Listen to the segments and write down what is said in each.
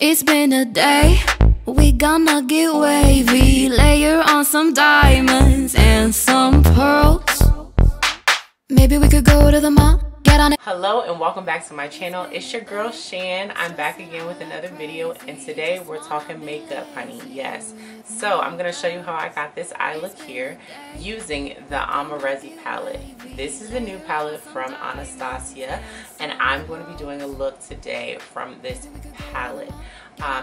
It's been a day, we gonna get wavy. Layer on some diamonds and some pearls. Maybe we could go to the mall, get on it. Hello and welcome back to my channel. It's your girl Shan. I'm back again with another video, and today we're talking makeup, honey. Yes. So I'm gonna show you how I got this eye look here using the Amrezy palette. This is the new palette from Anastasia, and I'm going to be doing a look today from this palette.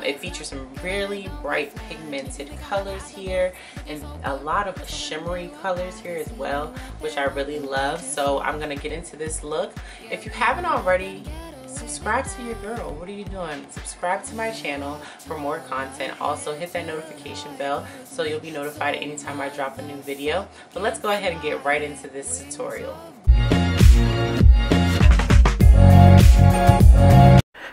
It features some really bright pigmented colors here and a lot of shimmery colors here as well, which I really love. So I'm gonna get into this look. If you haven't already, subscribe to your girl. What are you doing? Subscribe to my channel for more content. Also hit that notification bell so you'll be notified anytime I drop a new video. But let's go ahead and get right into this tutorial.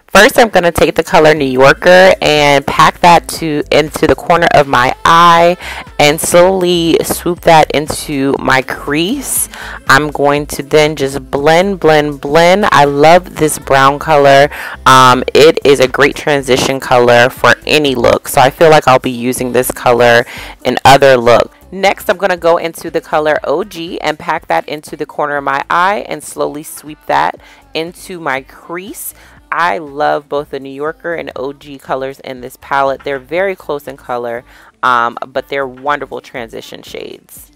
First, I'm going to take the color New Yorker and pack that into the corner of my eye and slowly swoop that into my crease. I'm going to then just blend. I love this brown color. It is a great transition color for any look, so I feel like I'll be using this color in other looks. Next, I'm going to go into the color OG and pack that into the corner of my eye and slowly sweep that into my crease. I love both the New Yorker and OG colors in this palette. They're very close in color, but they're wonderful transition shades.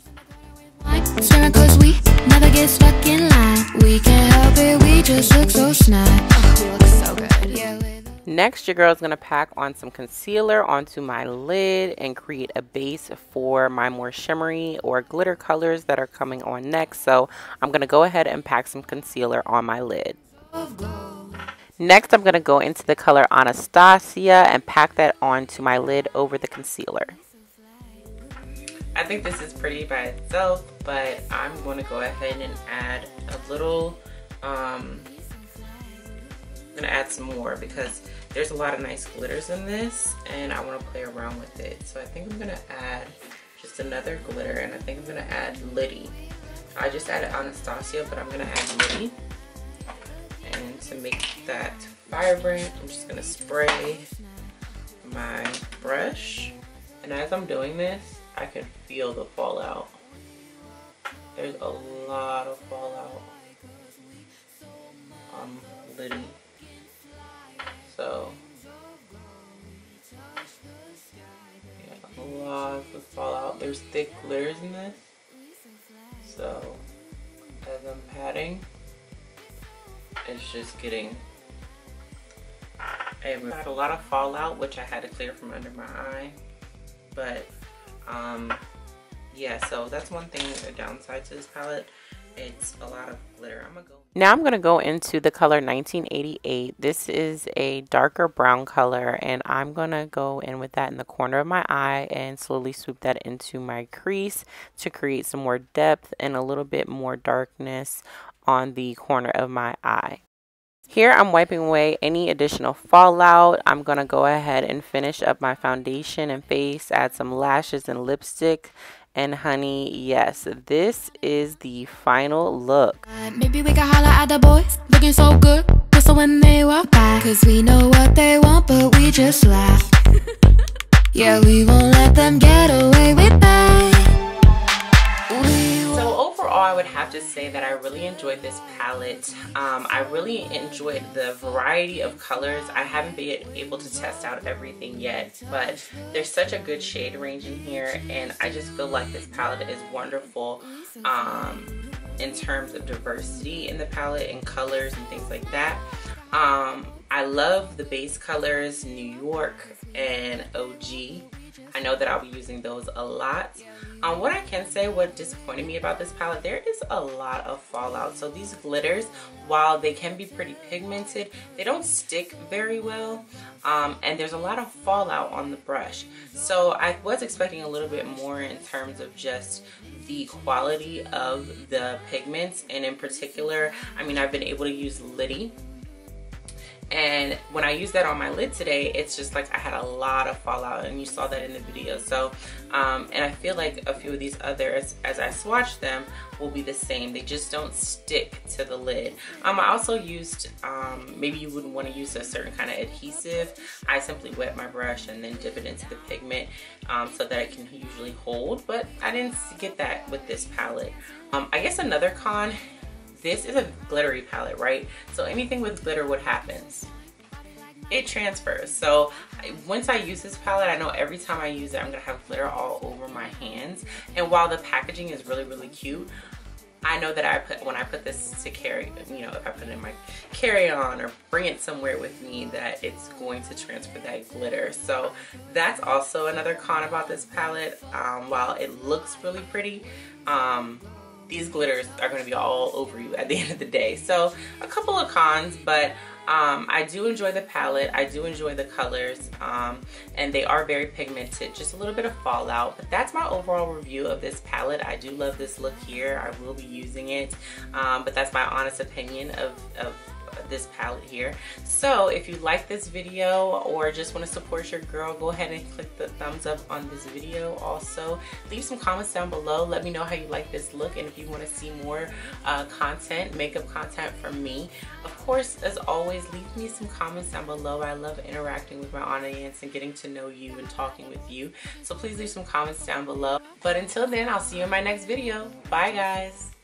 Cause we never get stuck in line. We can't help it, we just look so snap. Oh, looks so good. Next, your girl's gonna pack on some concealer onto my lid and create a base for my more shimmery or glitter colors that are coming on next. So I'm gonna go ahead and pack some concealer on my lid. Next, I'm going to go into the color Anastasia and pack that onto my lid over the concealer. I think this is pretty by itself, but I'm going to go ahead and add a little, I'm going to add some more because there's a lot of nice glitters in this and I want to play around with it. So I think I'm going to add just another glitter, and I think I'm going to add Liddy. I just added Anastasia, but I'm going to add Liddy. And to make that vibrant, I'm just gonna spray my brush. And as I'm doing this, I can feel the fallout. There's a lot of fallout on Liddy. So, yeah, a lot of fallout. There's thick glitters in this. So, as I'm patting, it's just getting a lot of fallout, which I had to clear from under my eye. But yeah, so that's one thing, a downside to this palette. It's a lot of glitter. Now I'm gonna go into the color 1988. This is a darker brown color, and I'm gonna go in with that in the corner of my eye and slowly swoop that into my crease to create some more depth and a little bit more darkness on the corner of my eye. Here I'm wiping away any additional fallout. I'm going to go ahead and finish up my foundation and face, add some lashes and lipstick. And honey, yes, this is the final look. Maybe we can holler at the boys, looking so good, so when they walk by. Cause we know what they want, but we just laugh. Yeah, we won't let them get away with that. I would have to say that I really enjoyed this palette. I really enjoyed the variety of colors. I haven't been able to test out everything yet, but there's such a good shade range in here, and I just feel like this palette is wonderful in terms of diversity in the palette and colors and things like that. I love the base colors, New York and OG. I know that I'll be using those a lot. What I can say, what disappointed me about this palette, there is a lot of fallout. So these glitters, while they can be pretty pigmented, they don't stick very well. And there's a lot of fallout on the brush. So I was expecting a little bit more in terms of just the quality of the pigments. And in particular, I mean, I've been able to use Liddy. And when I used that on my lid today, it's just like I had a lot of fallout, and you saw that in the video. So and I feel like a few of these others, as I swatch them, will be the same. They just don't stick to the lid. I also used, maybe you wouldn't want to use a certain kind of adhesive. I simply wet my brush and then dip it into the pigment so that it can usually hold, but I didn't get that with this palette. I guess another con, this is a glittery palette, right? So anything with glitter, what happens? It transfers. So once I use this palette, I know every time I use it, I'm gonna have glitter all over my hands. And while the packaging is really, really cute, I know that when I put this to carry, you know, if I put it in my carry-on or bring it somewhere with me, that it's going to transfer that glitter. So that's also another con about this palette. While it looks really pretty, these glitters are going to be all over you at the end of the day. So a couple of cons, but I do enjoy the palette. I do enjoy the colors, and they are very pigmented. Just a little bit of fallout, but that's my overall review of this palette. I do love this look here. I will be using it, but that's my honest opinion of this palette here. So if you like this video or just want to support your girl, go ahead and click the thumbs up on this video. Also leave some comments down below. Let me know how you like this look, and if you want to see more content, makeup content from me. Of course, as always, leave me some comments down below. I love interacting with my audience and getting to know you and talking with you, so please leave some comments down below. But until then, I'll see you in my next video. Bye guys.